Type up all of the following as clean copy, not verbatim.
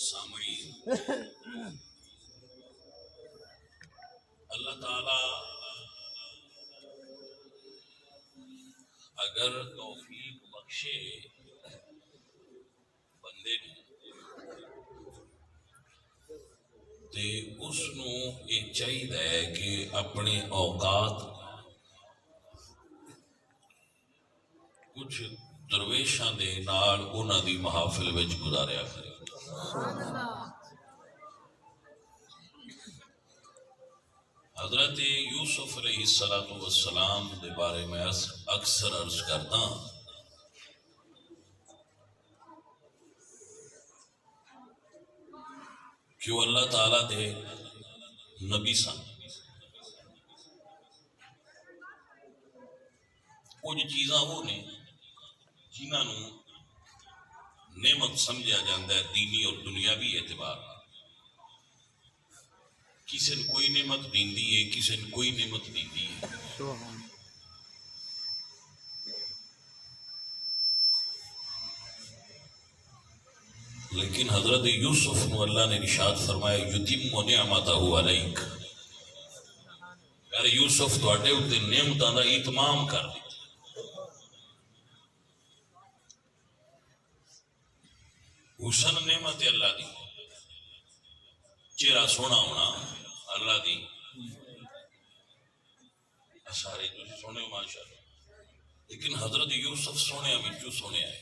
سامعین، اللہ تعالی اگر توفیق بخشے بندے تے اس نو یہ چاہیے کہ اپنے اوقات کچھ درویشاں دے نال انہاں دی محافل وچ گزاریا کرے۔ حضرت یوسف علیہ السلام دے بارے میں اکثر عرض کرتا کہ وہ اللہ تعالیٰ دے نبی سن۔ کچھ چیزاں وہ نے جنہاں نو نعمت سمجھا جاندہ ہے دینی اور دنیاوی اعتبار۔ کسی نے کوئی نعمت دیندی ہے، کسی نے کوئی نعمت دیندی ہے۔ لیکن حضرت یوسف نو اللہ نے ارشاد فرمایا یتم نعمتہ علیک، یار یوسف تواڈے اوتے نعمتاں دا اتمام کر دی۔ حسن نعمت اللہ دی، چہرہ سونا ہونا اللہ دی، سارے تسی سونے ہو ماشاءاللہ، لیکن حضرت یوسف سونے وچوں سونے آئے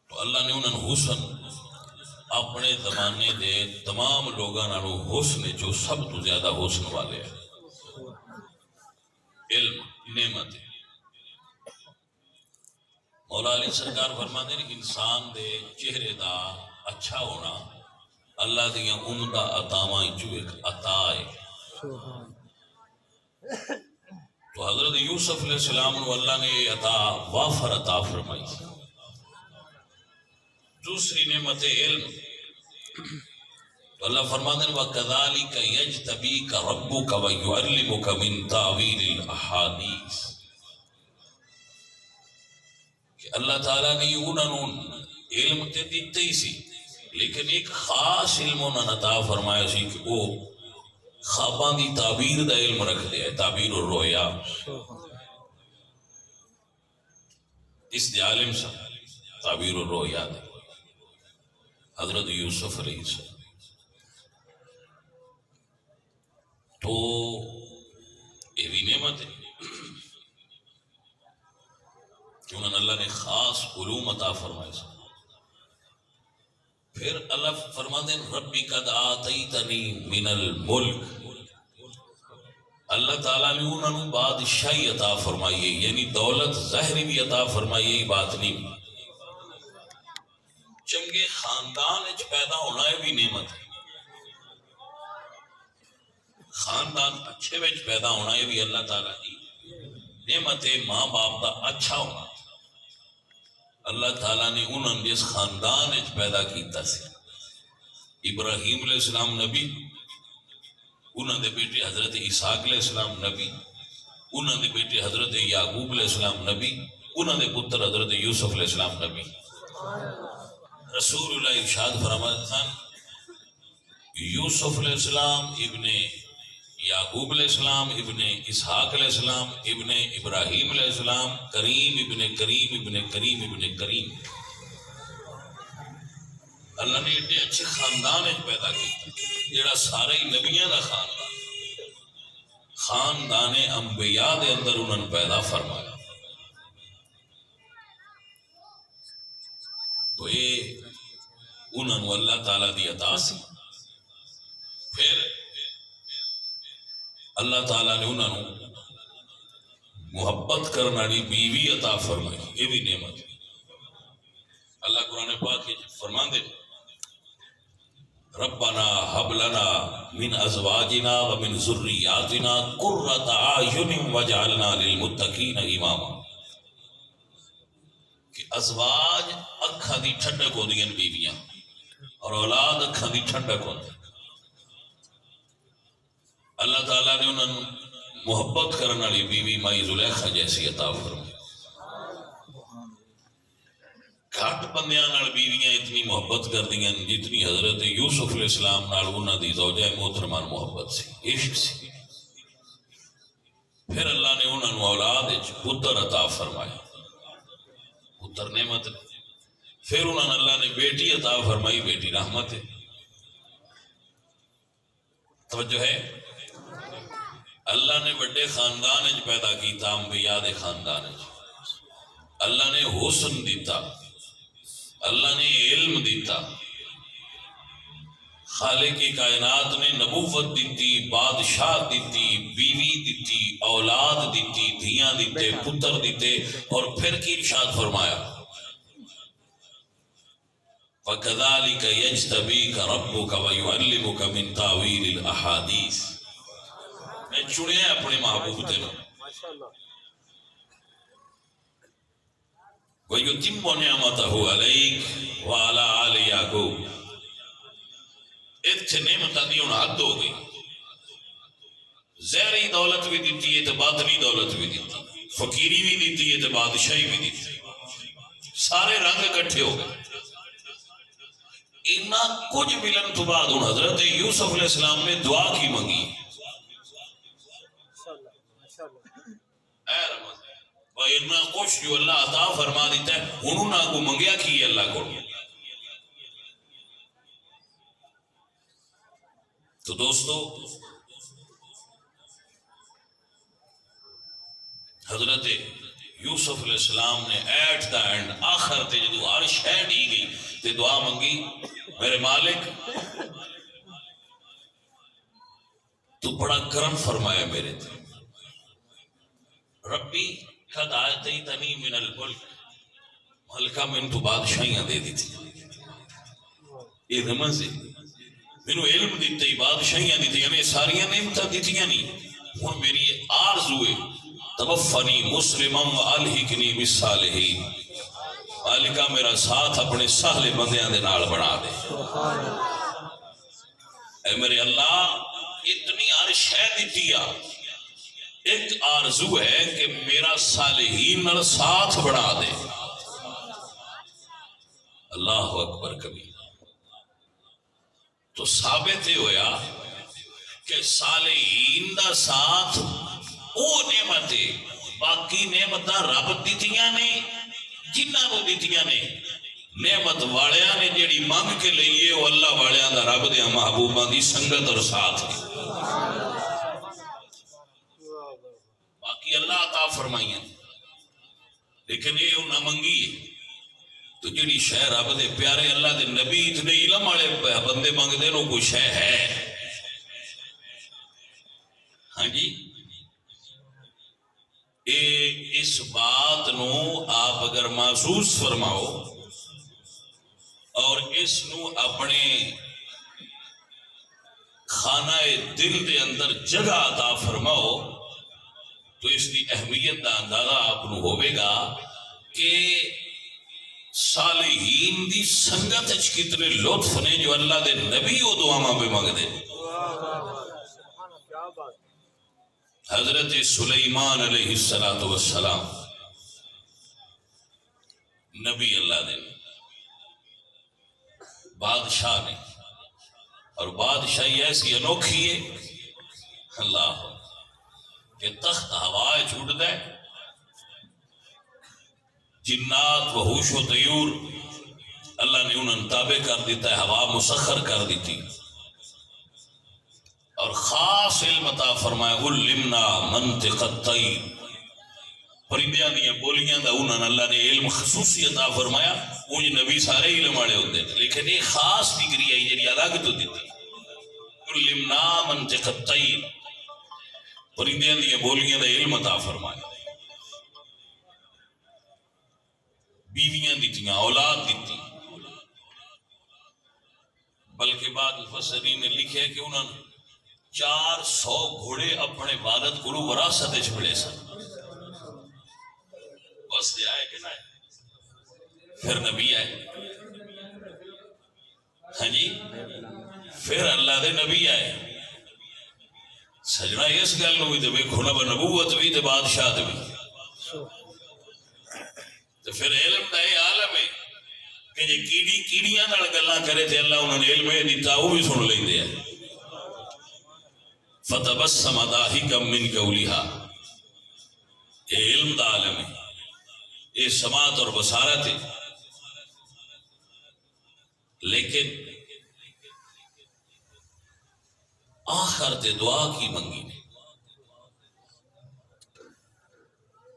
تو اللہ نے انہوں نے حسن اپنے زمانے دے تمام لوگاں نالوں حسن جو سب تو زیادہ حسن والے ہیں، علم نعمت ہے۔ مولا علی سرکار فرماتے ہیں کہ انسان دے چہرے دا اچھا ہونا اللہ دیاں عمدہ عطاواں جو ایک عطا ہے۔ تو حضرت یوسف علیہ السلام نے اللہ نے یہ عطا وافر عطا فرمائی۔ دوسری نعمت علم، تو اللہ فرماتے ہیں وَكَذَلِكَ يَجْتَبِيكَ رَبُّكَ وَيُعَلِّمُكَ مِن تَأْوِيلِ الْأَحَادِيثِ، کہ اللہ تعالیٰ نے انہوں نے علم تے دیتے ہی سی، لیکن ایک خاص علم انہوں نے عطا فرمایا سی کہ وہ خواباں دی تعبیر دا علم رکھ دیا ہے، تعبیر الرؤیا۔ اس دے عالم سا تعبیر الرؤیا دے حضرت یوسف علیہ السلام۔ تو یہ بھی نعمت ہے کہ انہوں نے اللہ نے خاص علوم عطا فرمائے سن۔ پھر اللہ فرماتے ہیں ربی قد آتیتنی من الملک، اللہ تعالیٰ نے انہوں نے بادشاہی عطا فرمائی ہے، یعنی دولت ظاہری بھی عطا فرمائی ہے، باطنی بھی۔ چنگے خاندان اچ پیدا ہونا ہے بھی نعمت ہے، خاندان اچھے وچ پیدا ہونا ہے بھی اللہ تعالیٰ دی نعمت ہے۔ ماں باپ دا اچھا ہونا اللہ تعالیٰ نے انہوں نے اس خاندان اچ پیدا کیتا سی۔ ابراہیم علیہ السلام نبی، انہوں نے بیٹے حضرت اسحاق علیہ السلام نبی، انہوں نے بیٹے حضرت یعقوب علیہ السلام نبی، انہوں نے پتر حضرت یوسف علیہ السلام نبی۔ رسول اللہ ارشاد فرماتے ہیں یوسف علیہ السلام ابن یعقوب علیہ السلام ابن اسحاق علیہ السلام ابن ابراہیم علیہ السلام کریم ابن کریم ابن کریم ابن کریم، اللہ نے ایڈے اچھے خاندان پیدا کیا جڑا سارے نبیاں دا خاندان، خاندان انبیاء دے اندر انہوں نے پیدا فرمایا۔ تو یہ انہوں نے اللہ تعالیٰ دی عطا سی۔ پھر اللہ تعالیٰ نے انہوں نے محبت کرنے والی بیوی عطا فرمائی، یہ بھی نعمت ہے۔ اللہ قرآن پاک فرما دے ربنا ہب لنا من ازواجنا ومن ذریاتنا قرۃ اعین واجعلنا للمتقین اماما، کہ ازواج اکھاں دی ٹھنڈک ہوندیاں بیویاں اور اولاد اکھاں دی ٹھنڈک ہوندی۔ اللہ تعالیٰ نے انہوں نے محبت کرنے والی بیوی مائی زلیخا جیسی عطا فرمائی۔ گھٹ گھٹ بندیاں نال بیویاں اتنی محبت کردیاں جتنی حضرت یوسف علیہ السلام نال انہاں دی زوجہ محترمہ محبت سی، عشق سی۔ پھر اللہ نے انہاں نوں اولاد وچ پتر عطا فرمایا، پتر نعمت نے۔ پھر انہاں نے اللہ نے بیٹی عطا فرمائی، بیٹی رحمت ہے۔ توجہ ہے؟ اللہ نے بڑے خاندان وچ پیدا کیتا، انبیاء دے خاندان وچ۔ اللہ نے حسن دیتا، اللہ نے علم دیتا، خالق کی کائنات نے نبوت دیتی، بادشاہ دیتی، بیوی دیتی، اولاد دیتی، دھیاں دیتے، پتر دیتے، اور پھر کی ارشاد فرمایا وَكَذَلِكَ يَجْتَبِيكَ رَبُّكَ وَيُعَلِّمُكَ مِن تَأْوِيلِ الْأَحَادِيثِ۔ میں چنے اپنے محبوب تینوں وَيُتِمُّ نِعْمَتَهُ عَلَيْكَ وَعَلَىٰ آلِ يَعْقُوبَ۔ اتھے نعمتاں دی ہن حد ہو گئی، ظاہری دولت بھی دیتی ہے تو باطنی دولت بھی دیتی، فقیری بھی دیتی ہے تو بادشاہی بھی دیتی، سارے رنگ اکٹھے ہو گئے۔ اتنا کچھ ملن تو بعد ہن حضرت یوسف علیہ السلام نے دعا کی منگی، اے رحمت اتنا کچھ جو اللہ عطا فرما دیتا ہے، انہوں نے کو منگیا کی اللہ کو۔ تو دوستو حضرت یوسف علیہ السلام نے ایٹ دا اینڈ آخر تے جدو ہر شے ڈی گئی تے دعا منگی، میرے مالک تو بڑا کرم فرمایا میرے تے، ربی قد آتیتنی من الملک، ملکہ میں تو بادشاہیاں دے دی تھی، یہ رمض ہے، مینوں علم دیتے بادشاہیاں دیتے، یعنی ساریاں نعمتاں دیتیاں نہیں، ہن میری آرزو ہے توفنی مسلما والحقنی بالصالحین، مالکہ میرا ساتھ اپنے سہلے بندیاں دے نال بنا دے۔ اے میرے اللہ اتنی ہر شے دیتی آ، ایک آرزو ہے کہ میرا صالحین نال ساتھ بنا دے۔ اللہ اکبر کبھی تو ثابت ہی ہویا کہ صالحین دا ساتھ او نعمت ہے، باقی نعمتاں رب دیتیاں نے جنہاں نو دیتیاں نے، نعمت والیاں نے جیڑی مانگ کے لئیے وہ اللہ والیاں دا رب دے محبوباں دی سنگت اور ساتھ ہے، باقی اللہ عطا فرمائیاں، لیکن یہ انہاں منگی ہے۔ تو جڑی شے رب دے پیارے اللہ دے نبی اتنے علم والے بندے مانگ دے نو کوئی شے ہے؟ ہاں جی، اس بات نو آپ اگر محسوس فرماؤ اور اس نو اپنے خانہ دل دے اندر جگہ عطا فرماؤ تو اس کی اہمیت دا اندازہ آپ نو ہوئے گا کہ صالحین دی سنگت اچ کتنے لطف نے جو اللہ دے نبی و دعاواں پہ مانگ دے۔ حضرت سلیمان علیہ السلام نبی اللہ دے بادشاہ نے، اور بادشاہی ایسی انوکھی ہے اللہ کہ تخت ہوائے چھوٹ دے، جنات وحوش و طیور اللہ نے انہوں تابع کر دیتا ہے، ہوا مسخر کر دیتی، اور خاص علم عطا فرمایا علمنا منطق الطیر، پرندیاں دیاں بولیاں دا انہوں نے اللہ نے علم خصوصی عطا فرمایا۔ انج نبی سارے علم والے ہوتے ہیں لیکن ایک خاص ڈگری آئی جڑی الگ تو دیتی، علمنا منطق الطیر، پرندیاں دیاں بولیاں دا علم عطا فرمایا، بیویاں دیتیاں، اولاد دیتی، بلکہ بعد مفسرین نے لکھے کہ انہوں نے 400 گھوڑے اپنے والد کو وراثت وچ ملے سن، بس دے آئے کہ نہ پھر نبی آئے، ہاں جی پھر اللہ دے نبی آئے۔ سجنا اس گل نو بھی تے ویکھو نا، نبوت بھی تے بادشاہت بھی، تو پھر علم دا یہ عالم ہے کہ جی کیڑیاں نال گلاں کرے تے اللہ انہوں نے علم دیتا وہ بھی سن لیندے ہیں. فتبسم ضاحكا من قولها، یہ علم دا عالم ہے، یہ سماعت اور بصارت ہے. لیکن آخر تے دعا کی منگی نے،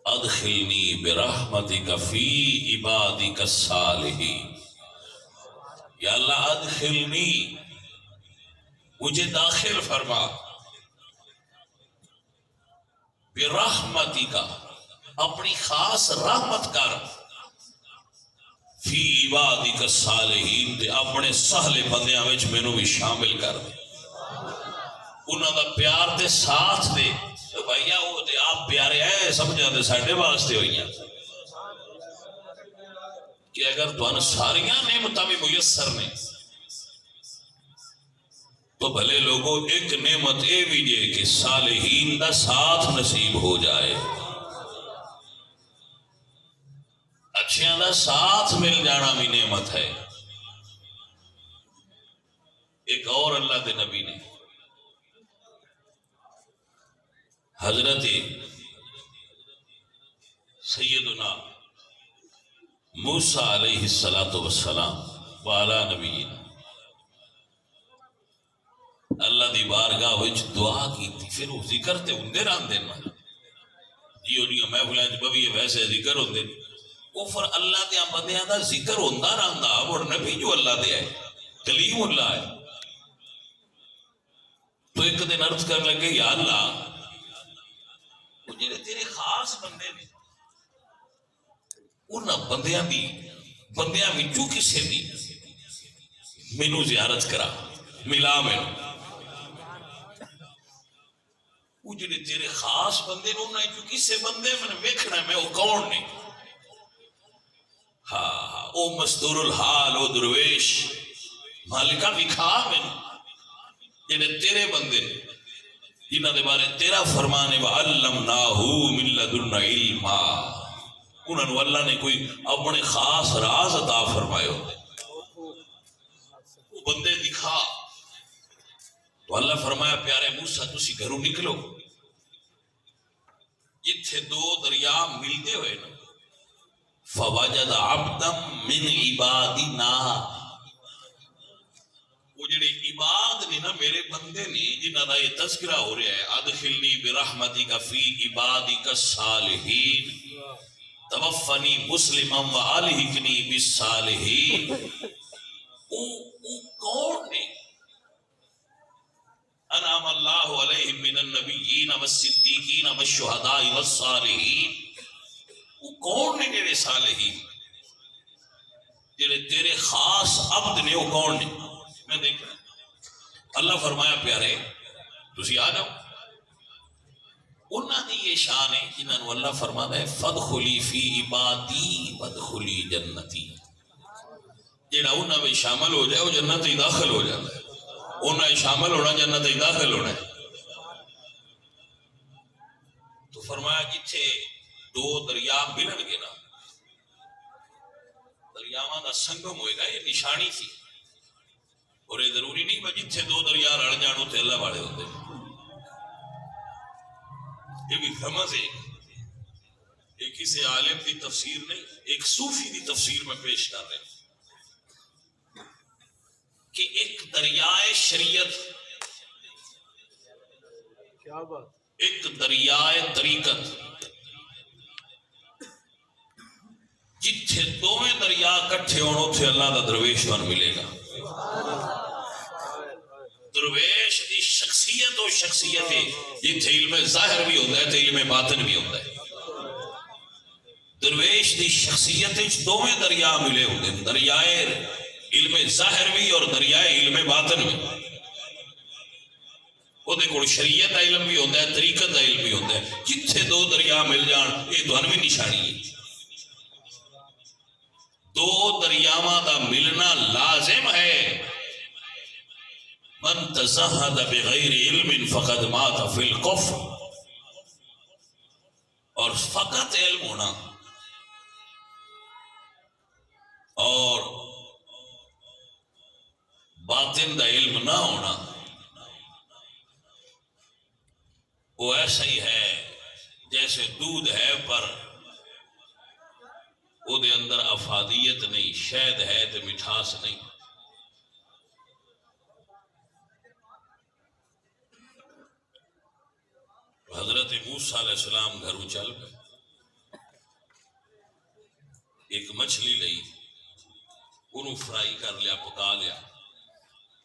ادخلنی برحمتک فی عبادک الصالحین. یا اللہ ادخلنی، مجھے داخل فرما، برحمتک، اپنی خاص رحمت کر، فی عبادک الصالحین، تے اپنے سہلے بندیاں وچ مینوں بھی شامل کر دے، انہاں دا پیار تے ساتھ دے. بھائیا وہ تے آپ پیارے ہیں سمجھا دے ساڈے واسطے ہوئیاں کہ اگر تمہیں ساریاں نعمتاں بھی میسر نے تو بھلے لوگوں ایک نعمت اے بھی جے کہ صالحین دا ساتھ نصیب ہو جائے، اچھیاں دا ساتھ مل جانا بھی نعمت ہے. ایک اور اللہ دے نبی نے حضرت سیدنا موسیٰ علیہ السلام وعلا نبینا اللہ دی بارگاہ وچ دعا کی تھی. پھر وہ ذکر تے ہوندے رہندے نا جی انہاں محفلاں وچ بویے ویسے ذکر ہوندے، وہ پھر اللہ دے بندیاں دا ذکر ہوندا رہندا. اور نبی جو اللہ دے ہے کلیم اللہ ہے، تو ایک دن عرض کر لگے یا اللہ وہ جڑے تیرے خاص بندے نے انہاں بندیاں وچوں کسے دی مینوں زیارت کرا، ملا مینوں. وہ جڑے تیرے خاص بندے نے انہاں وچوں کسے بندے میں ویکھنا میں وہ کون نے؟ ہاں او مستور الحال، او درویش مالکہ وکھا مینوں جڑے تیرے بندے جنہاں دے بارے تیرا فرمان ہے وَعَلَّمْنَاهُ مِن لَدُنَّا عِلْمًا، انہوں نے اللہ نے کوئی اپنے خاص راز عطا فرمائے ہوتے، وہ بندے دکھا. تو اللہ فرمایا پیارے موسیٰ تسی گھروں نکلو، جتھے دو دریا ملتے ہوئے نا فَوَجَدَ عَبْدًا مِّنْ عِبَادِنَا، وہ جڑے عباد نے نا میرے بندے نے جنہاں دا یہ تذکرہ ہو رہا ہے ادخلنی برحمتک فی عبادک الصالحین توفنی مسلما والحقنی بالصالحین. وہ کون نے؟ انعم اللہ علیہم من النبیین والصدیقین والشہداء والصالحین. وہ کون نے جڑے صالحین؟ جڑے تیرے خاص عبد نے وہ کون نے؟ میں دیکھنا اللہ فرمایا پیارے تسی آ جاؤ. انہاں دی یہ شان ہے جنہاں نو اللہ فرماتا ہے فَادْخُلِي فِي عِبَادِي وَادْخُلِي جَنَّتِي. جڑا انہاں میں شامل ہو جائے وہ جنت ہی داخل ہو جاتا ہے، انہاں شامل ہونا جنت ہی داخل ہونا ہے. تو فرمایا جتھے دو دریا ملن گے نا دریاواں دا سنگم ہوئے گا، یہ نشانی تھی. اور یہ ضروری نہیں کہ جتھے دو دریا رل جانو تے اللہ والے ہوتے، یہ بھی رمز ہے. یہ کسی عالم کی تفسیر نہیں، ایک صوفی کی تفسیر میں پیش کر رہے ہیں کہ ایک دریائے شریعت، ایک دریائے طریقت، جتھے دوویں دریا کٹھے ہون اتھے اللہ دا درویش بن ملے گا. درویش دی شخصیت و شخصیت ہے جتھے علم ظاہر بھی ہوتا ہے تے علم باطن بھی ہوتا ہے. درویش دی شخصیت دوویں دریا ملے ہوتے ہیں، دریائے علم ظاہر بھی اور دریائے علم باطن بھی. وہ دیکھو شریعت کا علم بھی ہوتا ہے، طریقت کا علم بھی ہوتا ہے. جتھے دو دریا مل جان یہ دونویں نشانی ہے. دو دریاواں دا ملنا لازم ہے. من تزہد بغیر علم فقد مات فی الکفر. اور فقط علم ہونا اور باطن دا علم نہ ہونا وہ ایسا ہی ہے جیسے دودھ ہے پر او دے اندر افادیت نہیں، شہد ہے تے مٹھاس نہیں۔ حضرت موسیٰ علیہ السلام گھروں چل پے، ایک مچھلی لئی، انہوں فرائی کر لیا، پکا لیا،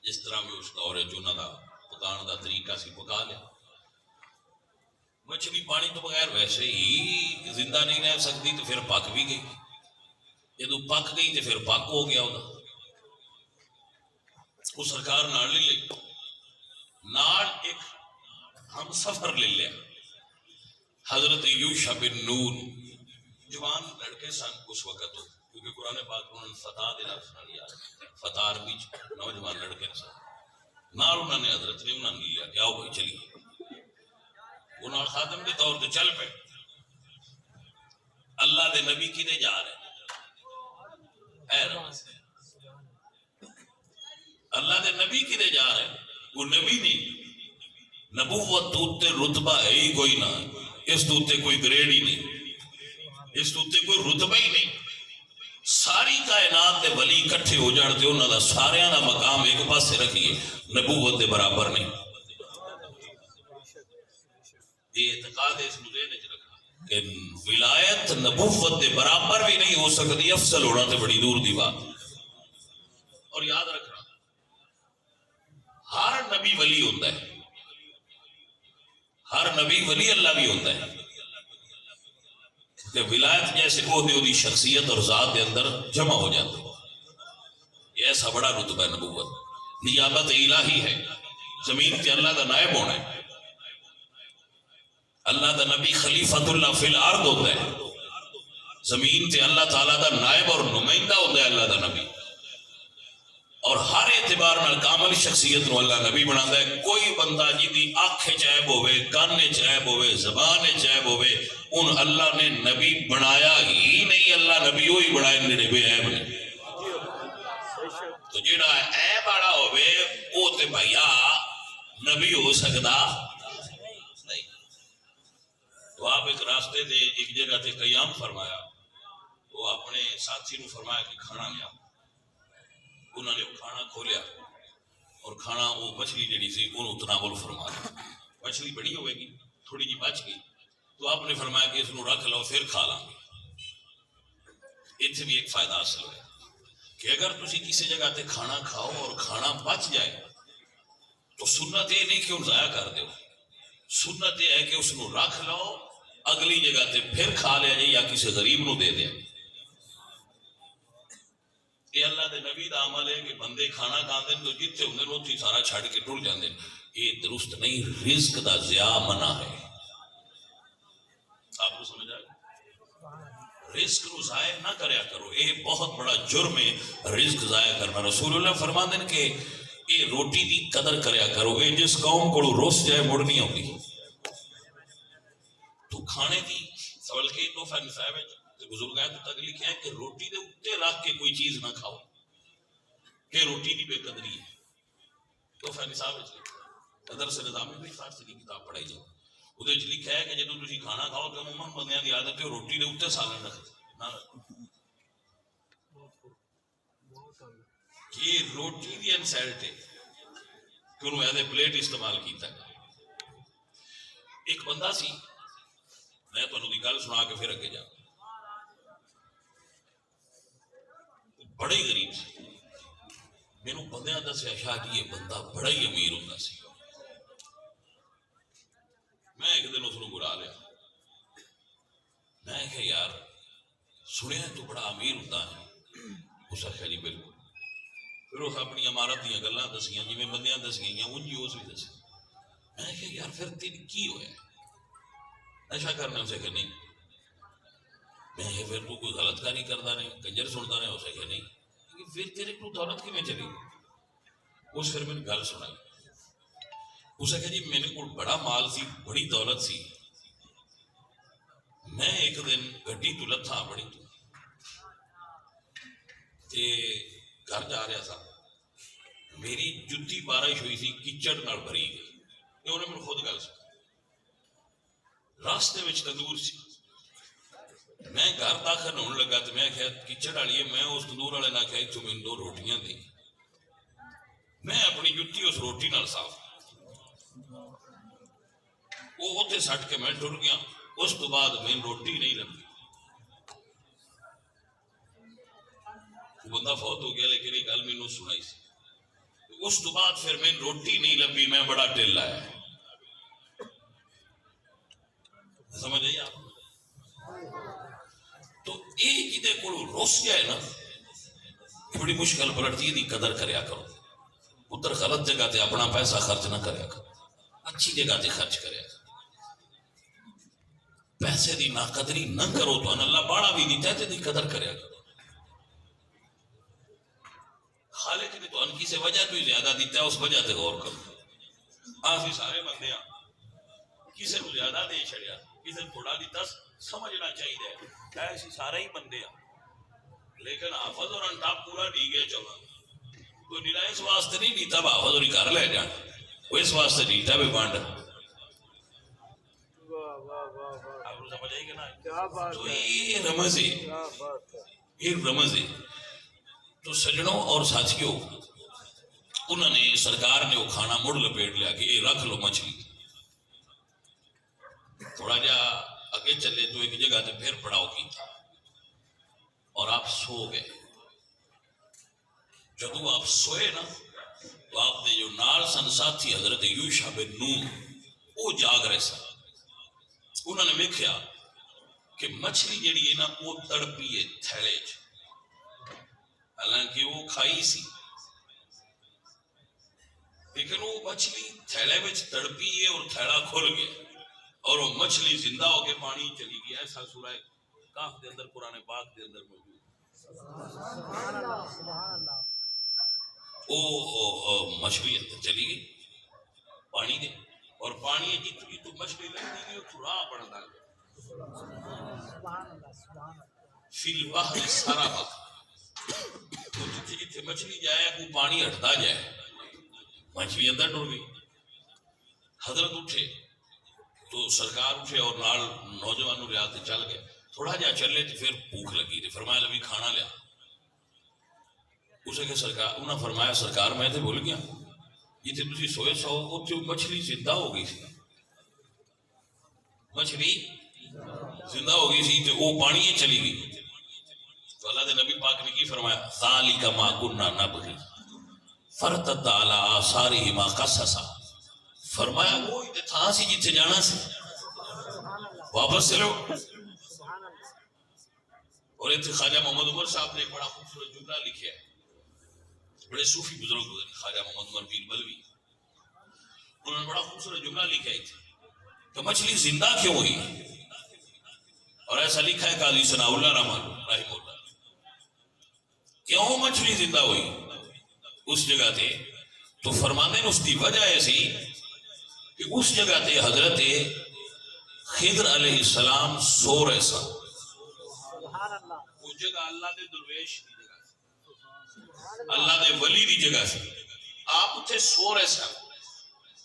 جس طرح بھی اس دور چنہ دا پکان دا طریقہ سی، پکا لیا۔ مچھلی پانی تو بغیر ویسے ہی زندہ نہیں رہ سکتی، تو پھر پک بھی گئی، جدو پک گئی تو پھر پک ہو گیا ہوگا۔ وہ سرکار نال لے لئی، نال ایک ہم سفر لے لیا، حضرت یوشع بن نون، جوان لڑکے سن اس وقت، کیونکہ قرآن پاک انہوں نے فتح دے لفظ نہ لیا، فتح عربی نوجوان لڑکے سن، نال انہوں نے حضرت نے انہوں نے لیا کہ آؤ بھائی چلیے، انہوں نے خادم کے طور پہ چل پہ۔ اللہ دے نبی کی دے جا رہے اے رب، اللہ دے نبی کی دے جا رہے، وہ نبی نہیں، نبوت تو تے رتبہ ہے ہی کوئی نہ، اس تو تے کوئی گریڈ ہی نہیں، اس تو تے کوئی رتبہ ہی نہیں۔ ساری کائنات دے ولی اکٹھے ہو جاتے انہاں دا ساریاں دا مقام ایک پاسے رکھیے، نبوت دے برابر نہیں۔ یہ اعتقاد اس مجھے نہیں رکھا کہ ولایت نبوت دے برابر بھی نہیں ہو سکتی، افضل ہونا تے بڑی دور دی بات۔ اور یاد رکھنا ہر نبی ولی ہوتا ہے، ہر نبی ولی اللہ بھی ہوتا ہے، کہ ولایت جیسے عہدے دی شخصیت اور ذات کے اندر جمع ہو جاتی ہے۔ یہ ایسا بڑا رتبہ ہے نبوت، نیابت الہی ہے، زمین تے اللہ دا نائب ہونا ہے۔ اللہ دا نبی خلیفۃ اللہ فی الارض ہوتا ہے، زمین تے اللہ تعالیٰ دا نائب اور نمائندہ ہوتا ہے اللہ دا نبی، اور ہر اعتبار نال کامل شخصیت نو اللہ نبی بناتا ہے۔ کوئی بندہ جی آنکھ چیب ہوئے، کان چیب ہوئے، زبان چیب ہوئے، ان اللہ نے نبی بنایا ہی نہیں، اللہ نبی وہی بنائے جڑے بے عیب نے۔ تو جڑا عیب والا ہوئے وہ تے بھیا نبی ہو سکتا نہیں۔ تو آپ ایک راستے دے ایک جگہ تے قیام فرمایا، وہ اپنے ساتھی نو فرمایا کہ کھانا لیا، انہوں نے کھانا کھولیا اور کھانا وہ مچھلی جڑی سی انہوں تناول فرمایا۔ مچھلی بڑی ہوئے گی، تھوڑی جی بچ گئی، تو آپ نے فرمایا کہ اس نو رکھ لو پھر کھا لیں گے۔ اتنے بھی ایک فائدہ حاصل ہے کہ اگر تسی کسی جگہ تے کھانا کھاؤ اور کھانا بچ جائے تو سنت یہ نہیں کہ ان ضائع کر دو، سنت یہ ہے کہ اس نو رکھ لو، اگلی جگہ تے پھر کھا لیا جائے یا کسی غریب نو دے دیا۔ یہ اللہ دے نبی دا عمل ہے کہ بندے کھانا کھاندے تو جتنے ہوندے روٹی سارا چھڑ کے ٹر جاندے، یہ درست نہیں، رزق دا ضیاع منع ہے۔ آپ کو سمجھ آئے؟ رزق نو ضائع نہ کریا کرو، یہ بہت بڑا جرم ہے رزق ضائع کرنا۔ رسول اللہ فرماندے ہیں کہ یہ روٹی دی قدر کریا کرو، یہ جس قوم کو روس جائے مڑ نہیں ہوگی۔ تو کھانے دی سوال کے تحفہ نصاب ہے، بزرگاں تو تک لکھا ہے کہ روٹی دے اوتے رکھ کے کوئی چیز نہ کھاؤ، کہ روٹی دی بے قدری ہے۔ تحفہ نصاب ہے، قدر سے نظام میں فارسی کی کتاب پڑھائی جائے، وہ لکھا ہے کہ جب تسی کھانا کھاؤ تو عموماً بندیاں دی عادت ہے روٹی دے اوتے سالن رکھتے نہ رکھو، کہ روٹی دی انسلٹ ہے کہ انہوں ایز اے پلیٹ استعمال کیتا ہے۔ ایک بندہ سی، میں تو انہوں دی گل سنا کے پھر اگے جا، بڑے غریب سی، میرے بندیاں دسیا شاہ کہ یہ بندہ بڑا ہی امیر ہوتا سی۔ میں ایک دن اس کو بلا لیا، میں کہ یار سنیا تو بڑا امیر ہوتا ہے، اس آخیا جی بالکل۔ پھر اس اپنی عمارت دیا گلاں دسیاں، جی میں بندیاں دس گئیاں انجی اس بھی دس۔ میں کہ یار پھر تین کی ہویا؟ نشہ کرنے اسے کہ نہیں۔ میں کہ پھر تو کوئی غلط کاری کرتا نہیں، کنجر سنتا نہیں، اسے کہ نہیں۔ پھر تیرے کو دولت کی میں چلی؟ اس پھر میں نے گل سنائی، اسے کہ جی میرے کو بڑا مال سی، بڑی دولت سی، میں ایک دن گڈی تو لتھا بڑی تو تے گھر جا رہا تھا، میری جتی بارش ہوئی سی کچڑ نال بھری گئی، یہ انہیں میں خود گل سکتا، راستے میں تندور سی، میں گھر داخل ہونے لگا تو میں کہا کچڑ والی ہے، میں اس تندور والے نہ کہا تو میں 2 روٹیاں دیں، میں اپنی جتی اس روٹی نال صاف، وہ اتنے سٹ کے میں ٹر گیا، اس تو بعد میں روٹی نہیں لبھی، بندہ فوت ہو گیا لیکن ایک گل میں سنائی سی، اس تو بعد پھر میں روٹی نہیں لبھی، میں بڑا ٹل آیا، سمجھ آئی آپ؟ تو یہ جدے کو روس گیا ہے نا، بڑی مشکل پلٹتی ہے، قدر کریا کرو، پتر غلط جگہ تے اپنا پیسہ خرچ نہ کریا کرو، اچھی جگہ تے خرچ کریا کرو، پیسے دی ناقدری نہ کرو تو اللہ باڑا بھی دیتا ہے تے قدر کریا کرو، خالق نے تو ان کی سے وجہ تو زیادہ دیتا ہے، اس وجہ تے غور کرو، آسی سارے بندے ہیں، کسی کو زیادہ دے چھڑیا، کسی کو تھوڑا دیتا، سمجھنا چاہیے ایسی سارے ہی بندے ہیں، لیکن حافظ اور انٹاپ پورا دی گئے چلا، کوئی نیلا اس واسطے نہیں دیتا حافظ اور کر لے جان، وہ اس واسطے دیتا بھی بانڈ، آپ کو سمجھ آئی کہ نا؟ تو یہ رمز ہے، یہ رمز ہے، تو سجنوں اور ساتھیوں، انہوں نے سرکار نے وہ کھانا مڑ لپیٹ لیا کہ یہ رکھ لو مچھلی، تھوڑا جا اگے چلے تو ایک جگہ تے پھر پڑاؤ کی تھا اور آپ سو گئے، جب آپ سوئے نا تو آپ نے جو نال سن ساتھی حضرت یوشع بن نون وہ جاگ رہے سن، انہوں نے دیکھا کہ مچھلی جڑی ہے نا وہ تڑپی ہے تھیلے چ، حالانکہ وہ کھائی سی لیکن وہ مچھلی تھیلے میں تڑپی ہے اور تھیلا کھل گیا اور وہ مچھلی زندہ ہو کے پانی چلی گیا، ایسا سورہ کہف دے اندر قرآن پاک دے اندر موجود، وہ مچھلی اندر چلی گئی پانی دے، اور پانی جتنی تو مچھلی لگتی گئی تھوڑا بڑھتا گیا، فی البحر سرابا، تو جتنے جتنے مچھلی جائے وہ پانی ہٹتا جائے، مچھلی اندر ڈر گئی، حضرت اٹھے تو سرکار اٹھے اور نال نوجوانوں ریاض چل گئے، تھوڑا جا چلے تو پھر بھوک لگی تھی، فرمایا لبھی کھانا لیا، اسے کہ سرکار، انہوں نے فرمایا سرکار میں تے بھول گیا، یہ تھے تسی سوئے سو اتنے مچھلی زندہ ہو گئی سی، مچھلی زندہ ہو گئی سی تو وہ پانی ہی چلی گئی، تو اللہ دے نبی پاک نے کی فرمایا ذالک ما کنا نبغی فرتد علی آثارہما قصصا، فرمایا وہ تھا سی جتھے جانا سی واپس چلو، اور اتنے خواجہ محمد عمر صاحب نے بڑا خوبصورت جملہ لکھا ہے، بڑے صوفی بزرگ گزرے خواجہ محمد عمر پیر بلوی، انہوں نے بڑا خوبصورت جملہ لکھا ہے کہ مچھلی زندہ کیوں ہوئی، اور ایسا لکھا ہے قاضی ثناء اللہ رحمہ اللہ، کیوں مچھلی زندہ ہوئی اس جگہ تے، تو فرمانے اس کی وجہ ایسی کہ اس جگہ تے حضرت خضر علیہ السلام سو رہے سن، اس جگہ اللہ دے درویش دی جگہ سی، اللہ دے ولی دی جگہ سی، آپ اتھے سو رہے سن،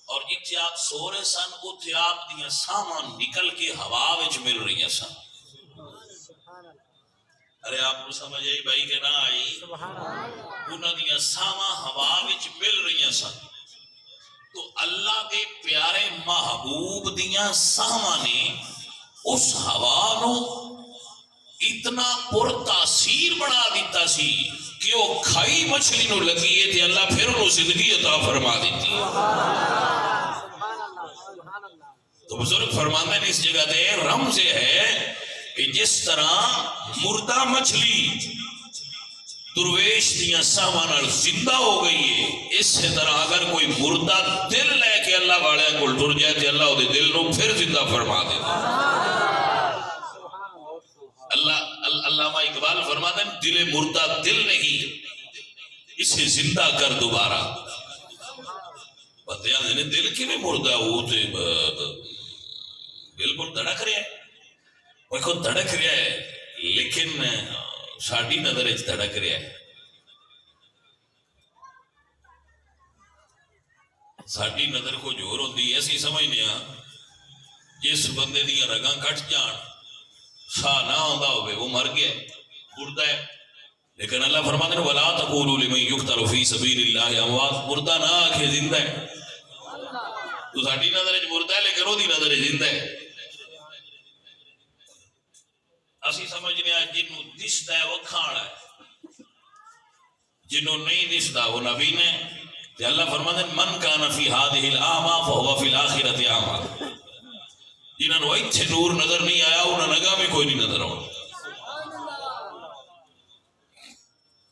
اور جتھے آپ سو رہے سن اتھے آپ دیاں سامان نکل کے ہوا وچ مل رہی سن، ارے آپ کو سمجھ آئی بھائی کہ نہ آئی؟ انہاں دیاں ساواں ہوا وچ مل رہی سن، تو اللہ دے پیارے محبوب دیاں ساواں نے اس ہوا نو اتنا پر تاثیر بنا دیتا سی کہ وہ کھائی مچھلی نو لگی ہے تے اللہ پھر انہوں زندگی عطا فرما دیتی ہے، تو بزرگ فرماندے نے اس جگہ دے رمز ہے کہ جس طرح مردہ مچھلی درویش دیاں سامان زندہ ہو گئی ہے، اس سے طرح اگر کوئی مردہ دل لے کے اللہ والے کو ٹر جائے تو اللہ دے دل نو پھر زندہ فرما دیتا ہے، علامہ اقبال فرماتے ہیں دل مردہ دل نہیں اسے زندہ کر دوبارہ، بندیاں نے دل کی میں مردہ ہو تے بالکل دھڑک رہے ہیں، وہ کو دھڑک رہا ہے لیکن ساڑی نظر اچھ دھڑک رہا ہے، ساری نظر کچھ ہور ہوندی ہے، اسی سمجھنے ہاں جس بندے دیا رگاں کٹ جان سا نہ آندا ہوئے وہ مر گیا مردہ ہے، لیکن اللہ فرماتے ہیں وَلَا تَقُولُوا لِمَن يُقْتَلُ فِي سَبِيلِ اللَّهِ أَمْوَاتٌ، مردہ نہ آکھے زندہ ہے، تو ساری نظر مردہ ہے لیکن وہ دی نظر زندہ ہے۔ اسی سمجھنے ہیں جنہوں دستا ہے وہ کھانا ہے، جنہوں نہیں دستا وہ نبی نے، کہ اللہ فرماتے ہیں من کان فی ہذہ الاعمى فهو فی الآخرۃ اعمى، جنہوں نے اتھے نور نظر نہیں آیا انہوں نے نگاہ بھی کوئی نہیں نظر آؤ۔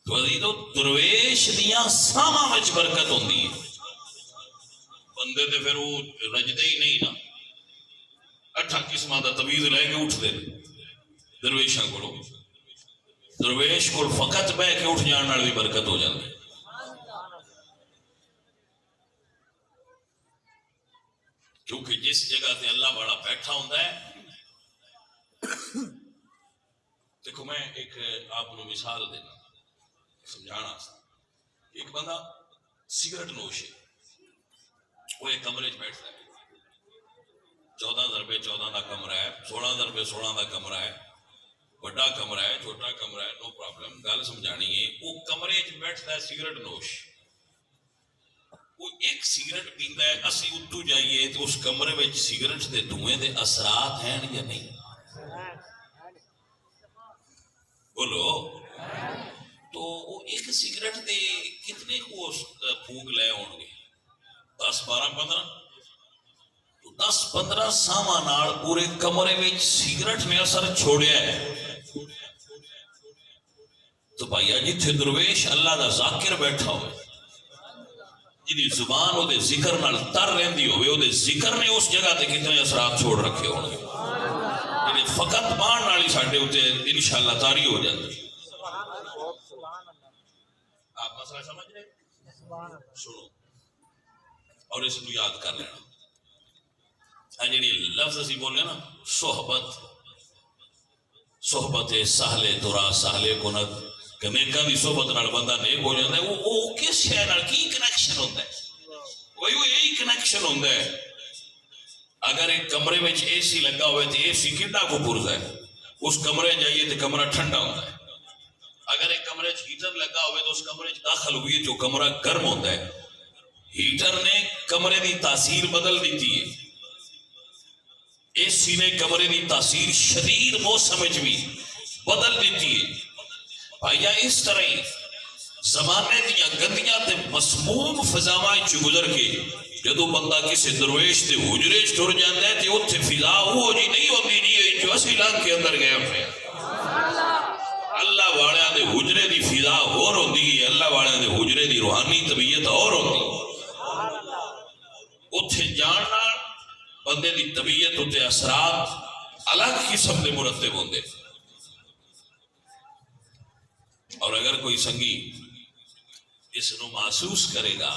تو عزیزو درویش دیاں ساما وچ برکت ہوندی ہے، بندے تے پھر وہ رجدے ہی نہیں نا، 8 قسمہ دا طویز لے کے اٹھ دے درویشاں کو، درویش کو فقط بہ کے اٹھ جان والی برکت ہو جاتی، کیونکہ جس جگہ تے اللہ بڑا بیٹھا ہوتا ہے۔ دیکھو میں ایک آپ کو مثال دینا سمجھانا، ایک بندہ سگریٹ نوش ہے، وہ ایک کمرے بیٹھتا ہے، 14x14 کا کمرہ ہے، 16x16 کا کمرہ ہے، بڑا کمرہ ہے چھوٹا کمرہ ہے، نو پرابلم، گل سمجھانی ہے۔ وہ کمرے بیٹھتا ہے سگریٹ نوش، وہ ایک سگریٹ پیندا ہے، اسی اتو جائیے تو اس کمرے میں سگریٹ دے دھوئیں دے اثرات ہیں یا نہیں؟ بولو، تو وہ ایک سگریٹ دے کتنے کو پھونک لے ہون گے؟ 10 12 15، 10-15 ساواں نال پورے کمرے میں سگریٹ نے اثر چھوڑیا ہے۔ تو بھائیا جتھے درویش اللہ دا ذاکر بیٹھا ہوئے، جنہی زبان او دے ذکر نال تر رہندی ہوئے، او دے ذکر نے اس جگہ تے کتنے اثرات چھوڑ رکھے ہوئے، یعنی فقط مان نالی ساڑھے ہوتے انشاءاللہ تاری ہو جاتی۔ آپ مسئلہ سمجھ رہے؟ سنو اور اس کو یاد کر لینا، جنہی لفظ اسی بولے نا صحبت، صحبت سہلے ترا سہلے کنت، کہ نیکاں دی صحبت نال بندہ نیک ہو جاتا ہے، وہ کس شے نال کی کنیکشن ہوتا ہے؟ وہی یہی کنیکشن ہوتا ہے۔ اگر ایک کمرے میں اے سی لگا ہوئے تو اے سی کتنا کو پرزا ہے، اس کمرے جائیے تو کمرہ ٹھنڈا ہوتا ہے۔ اگر ایک کمرے ہیٹر لگا ہوئے تو اس کمرے داخل ہوئی جو کمرہ گرم ہوتا ہے، ہیٹر نے کمرے دی تاثیر بدل دیتی ہے، اے سی نے کمرے دی تاثیر شدید موسم بھی بدل دیتی ہے۔ بھائیا اس طرح ہی زمانے دیا گندیاں تے مسموم فضاواں چ گزر کے جدو بندہ کسی درویش تے حجرے چ ٹر جاندا ہے تے اوتھے فضا وہ جی نہیں ہوندی نہیں جو اسی لنگ کے اندر گئے ہوئے۔ اللہ والیاں دے حجرے دی فضا اور ہوندی ہے، اللہ والیاں دے حجرے دی روحانی طبیعت اور ہوندی ہے۔ اوتھے جان نال بندے دی طبیعت تے اثرات الگ قسم دے مرتب ہوندے۔ اور اگر کوئی سنگی اس نو محسوس کرے گا،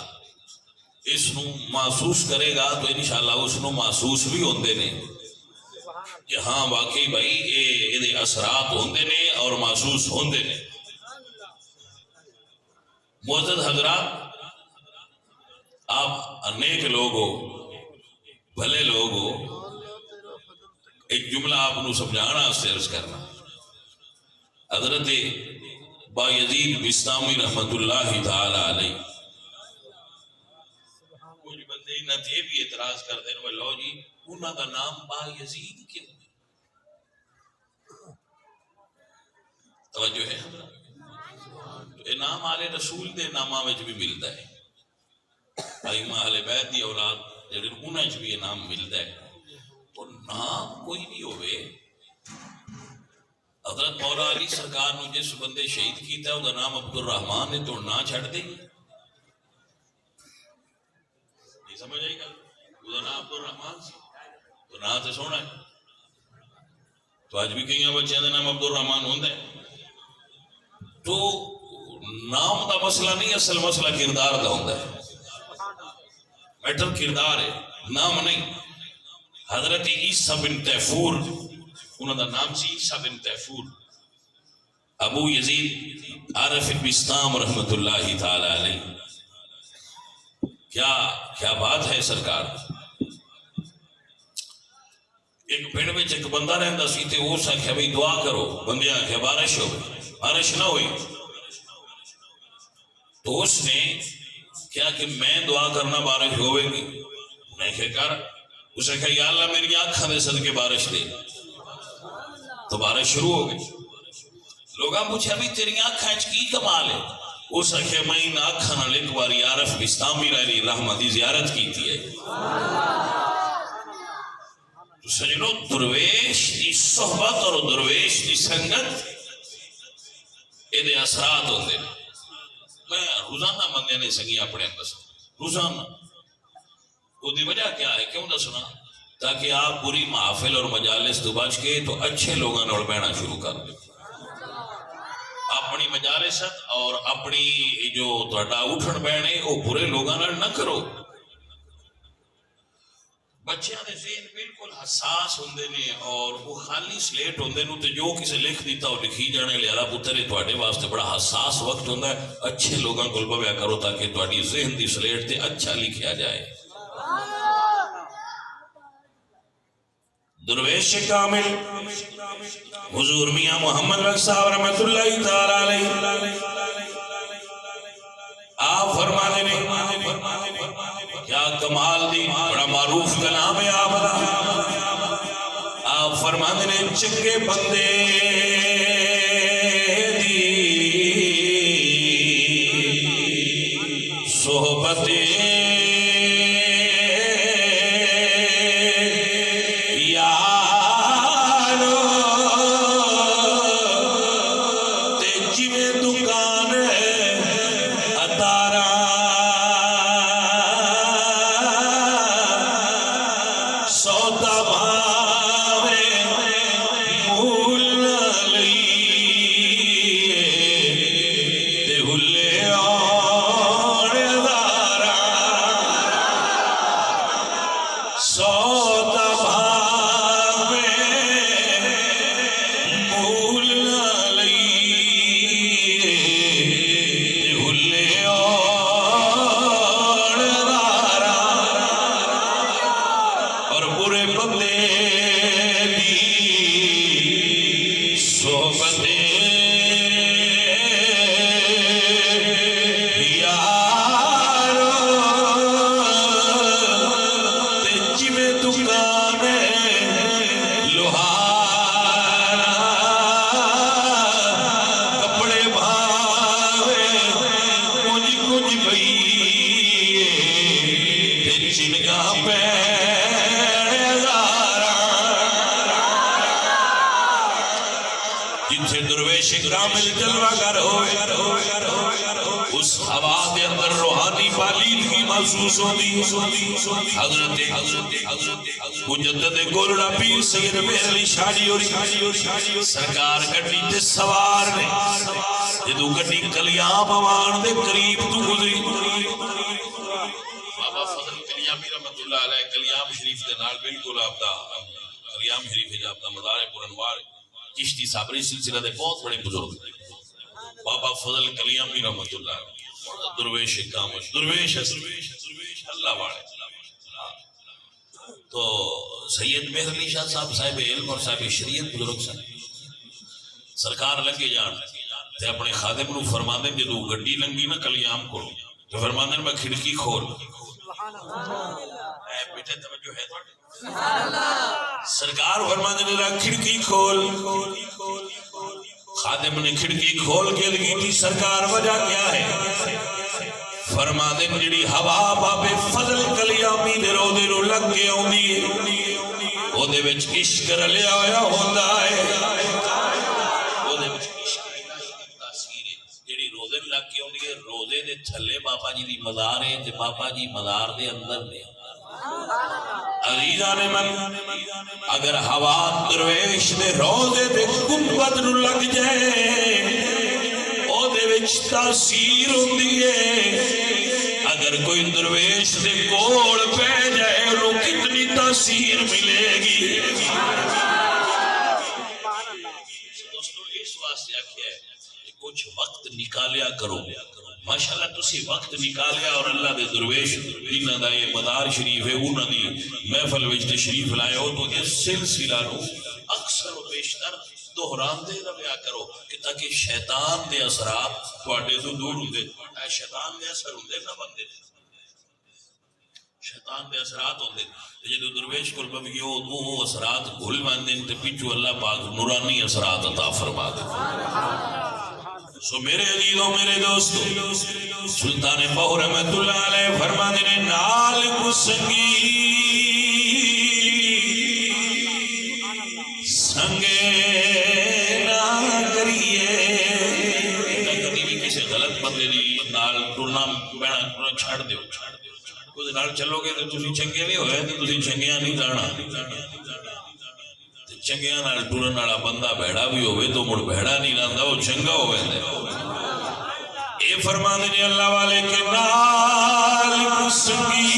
اس نو محسوس کرے گا تو انشاءاللہ اس نو محسوس بھی ہوندے نے کہ ہاں واقعی بھائی یہ اثرات ہوندے نے اور محسوس ہوندے نے۔ معزز حضرات، آپ نیک لوگ ہو، بھلے لوگ ہو، ایک جملہ آپ نو سمجھانا سے عرض کرنا۔ حضرت بایزید بستامی رحمت اللہ تعالی علیہ، کچھ بندے انہاں تے بھی اعتراض کر دیں وہ لو جی انہاں دا نام بایزید کیوں ہے؟ توجہ ہے؟ تو یہ نام آل رسول دے نامہ میں بھی ملتا ہے، ائمہ اہل بیت دی اولاد جڑے انہاں چ بھی یہ نام ملتا ہے۔ تو نام کوئی بھی ہوئے، حضرت مولا علی سرکار نو جس بندے شہید کیتا ہے وہ نام عبد الرحمن نے تو نہ چھڑ دے، نہیں سمجھ آئی گا؟ وہ نام عبد الرحمن سی تو نام تے سونا ہے۔ تو آج بھی کئی بچے کا نام عبد الرحمن ہوتا ہے۔ تو نام دا مسئلہ نہیں، اصل مسئلہ کردار دا ہوتا ہے، میٹر کردار ہے، نام نہیں۔ حضرت عیسیٰ بن تیفور انہوں دا نام سی عیسیٰ بن تیفور، ابو یزید عارف بستام رحمت اللہ تعالی علیہ، کیا بات ہے سرکار. ایک پنڈ میں ایک بندہ رہتا سی تے اس آخیا بھائی دعا کرو. بندے آخیا بارش ہو گئی. بارش نہ ہوئی تو اس نے کیا کہ میں دعا کرنا بارش ہوئے گی. میں کیا کر اس نے کہا یا اللہ میری آنکھاں دے صدقے بارش دے. تو بارش شروع ہو گئی. لوگاں پوچھا بھی تیری آنکھاں کی کمال ہے. اس نے میں ان آنکھاں نال ایک باری عارف بستامی علیہ رحمت دی زیارت کیتی ہے. تو سجنو درویش دی صحبت اور درویش دی سنگت یہ اثرات ہوتے ہیں. میں روزانہ بندے نے سنگی اپنے بس روزانہ. وہ دی وجہ کیا ہے کیوں نہ سنا تاکہ آپ پوری محافل اور مجالس تو بچ کے تو اچھے لوگوں نے بہنا شروع کر دیں. اپنی مجالست اور اپنی جو تہاڈا اٹھن بہنے وہ برے لوگوں نہ کرو. بچیاں دے ذہن بالکل حساس ہوندے نے اور وہ خالی سلیٹ ہوندے نو تے جو کسے لکھ دیتا وہ لکھی جانے لہذا پتر یہ تواڈے واسطے بڑا حساس وقت ہوندا ہے. اچھے لوگاں کول بویا کرو تاکہ تواڈی ذہن دی سلیٹ تے اچھا لکھیا جائے. درویش کامل حضور میاں محمد بخش صاحب رحمت اللہ تعالی علیہ آپ فرمانے نے کیا کمال دی بڑا معروف کلام ہے آپ دا. آپ فرمانے نے چنگے بندے دی صحبت کامل جلوہ گر ہوئے اس ہوا دے اندر روحانی بالیدگی محسوس ہوتی. حضرت مجدد گولڑا پیر سید مہر علی شاہی اور سرکار گڈی تے سوار نے جدو گڈی کلیام آوان دے قریب تو گزری. بابا فضل کلیامی رحمت اللہ علیہ کلیام شریف دے نال بالکل آپ دا کلیام شریف ہے آپ دا مزار پرانوار چشتی صابری سلسلہ دے بہت بڑے بزرگ بابا فضل کلیامی رحمت اللہ درویش کامل درویش اللہ والے. تو سید مہر علی شاہ صاحب علم اور صاحب شریعت بزرگ سرکار لگے جان تے اپنے خادم نو فرماندے جدو گڈی لنگی نا کلیام کو تو فرماندے میں کھڑکی کھول. بیٹے توجہ ہے سرکار فرماندے میرا کھڑکی کھول. خادم نے کھڑکی کھول کے لگی تھی. سرکار وجہ کیا ہے فرماندے جڑی ہوا بابے فضل کلیامی دے روزے نو لگ کے اوندی ہے او دے وچ عشق رلیا ہویا ہوندا ہے. او دے وچ عشق دی تاثیر ہے جڑی روزے نو لگ کے اوندی ہے. روزے دے تھلے بابا جی دی مزار ہے تے بابا جی مزار دے اندر نے. عزیزان من اگر ہوا درویش دے روزے دے گنبد نو لگ جائے او دے وچ تاثیر ہوندی ہے. اگر کوئی درویش دے کوڑ پہ جائے انہوں کتنی تاثیر ملے گی. دوستو اس واسطے آکھیا ہے کچھ وقت نکالیا کرو ماشاءاللہ تسی وقت نکالیا اور اللہ دے درویش جنہاں دا یہ مدار شریف ہے انہاں دی محفل وچ تشریف لائے ہو تو اس سلسلہ نو اکثر و بیشتر دہران دے رہا کرو کہ تاکہ شیطان دے اثرات تواڈے تو دور ہوندے. شیطان دے اثر ہوندے نہ بندے شیطان دے اثرات ہوندے جدوں درویش کول بوی وہ اثرات بھول وندے تے پیچھے اللہ پاک نورانی اثرات عطا فرما دے. سو میرے عزیزوں میرے دوستو سلطان بہو رحمت اللہ علیہ فرما دے نال کو سنگی سنگے نہ کریے. کبھی بھی کسی غلط بندے دی نال ٹرنا بہنا چھڑ دیو اس نال چلو گے تو تسی چنگے نہیں ہوئے تو تسی چنگیاں نہیں جانا. چنگیاں نال ٹرن والا بندہ بھڑا بھی ہوئے تو مڑ بھڑا نہیں رہندا وہ چنگا ہوئے. اے فرماندے نے اللہ والے کے نال کو سنگی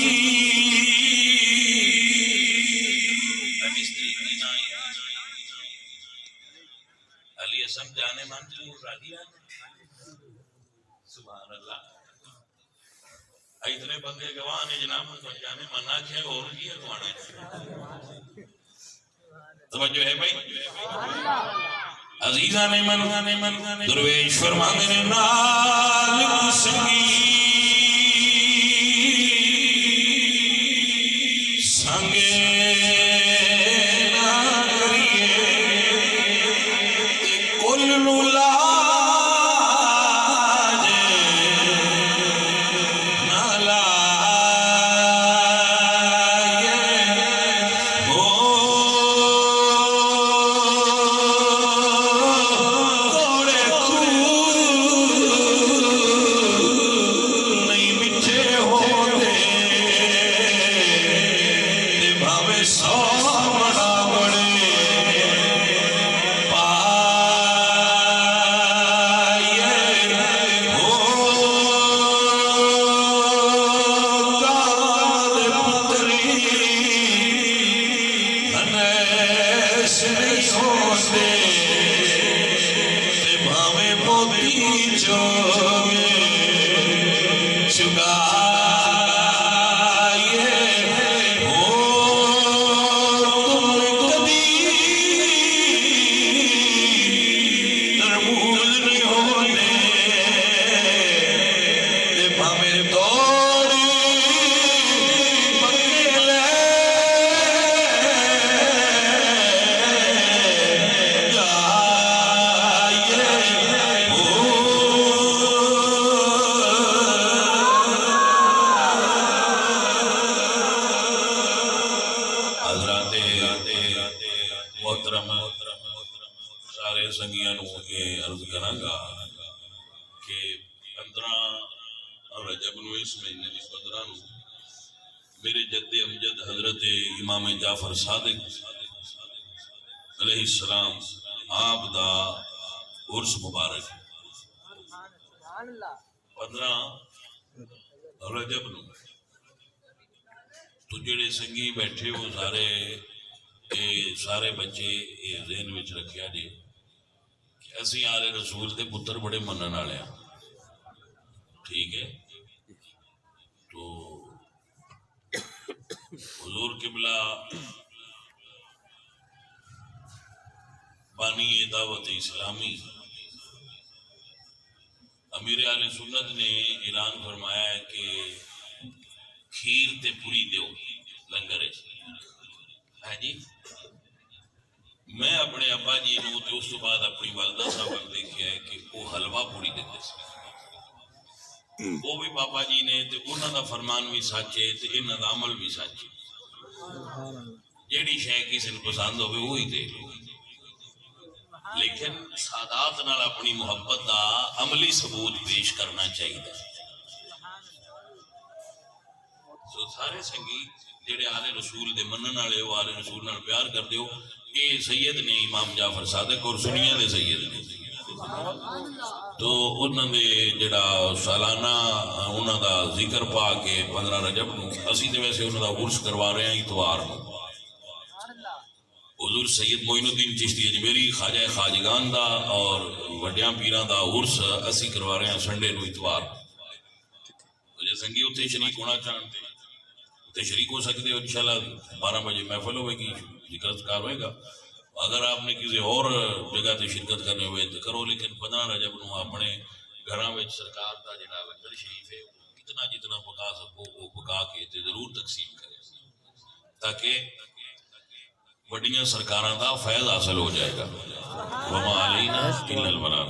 علی اسم جانے مان چلی راضی ہے. سبحان اللہ اتنے بندے گواہ نے جناب جانے منا کیا اور کیا گوانے توجہ ہے بھائی عزیزان من درویش فرماندے نے نال کو سنگی سنگے نہ کریے کل لاج نہ لائے سارے سنگیاں نو یہ عرض کراں گا کہ 15 رجب نو اس مہینے دی 15 نو میرے جد امجد حضرت امام جعفر صادق علیہ السلام آپ دا عرس مبارک 15 رجب نو. تو جڑے سنگی بیٹھے ہو سارے بچے یہ ذہن وچ رکھیا جی کہ اسی آلے رسول دے پتر بڑے منن والے ہیں. ٹھیک ہے تو حضور قبلہ بانی دعوت اسلامی امیر اہل سنت نے اعلان فرمایا ہے کہ کھیر تے پوری دیو لنگر ہے جی. میں اپنے ابا جی نو تے اس تو بعد اپنی والدہ صاحب دیکھا ہے کہ وہ حلوہ پوری دیتے سے وہ بھی بابا جی نے تے انہاں دا فرمان بھی سچ ہے تے انہاں دا عمل بھی سچ ہے. جیڑی شے کسی نوں پسند ہوے وہی دے لو لیکن سادات نال اپنی محبت دا عملی ثبوت پیش کرنا چاہیے. سو سارے سنگی جڑے آلے رسول دے منن والے ہو آلے رسول نال پیار کر دیو. یہ سید نے امام جعفر صادق اور سنیاں دے سید نے تو انہاں دے جڑا سالانہ انہاں دا ذکر پا کے 15 رجب نو اسی تے ویسے انہاں دا عرس کروا رہے ہیں اتوار نو. حضور سید معین الدین چشتی اجمیری خواجہ خواجگان دا اور وڈیاں پیراں دا عرس اسی کروا رہے ہیں سنڈے نو اتوار. سنگی اتنے شریک ہونا چاہتے اتنے شریک ہو سکتے ہو انشاءاللہ 12 بجے محفل ہوئے گی ذکر اذکار ہوئے گا اگر آپ نے کسی اور جگہ تے شرکت کرنے ہوئے تو کرو لیکن 15 رجب نو اپنے گھراں وچ سرکار دا جڑا لنگر شریف ہے کتنا جتنا پکا سکو وہ پکا کے تے ضرور تقسیم کرے تاکہ بڑیاں سرکاراں دا فیض حاصل ہو جائے گا وما علینا الا البلاغ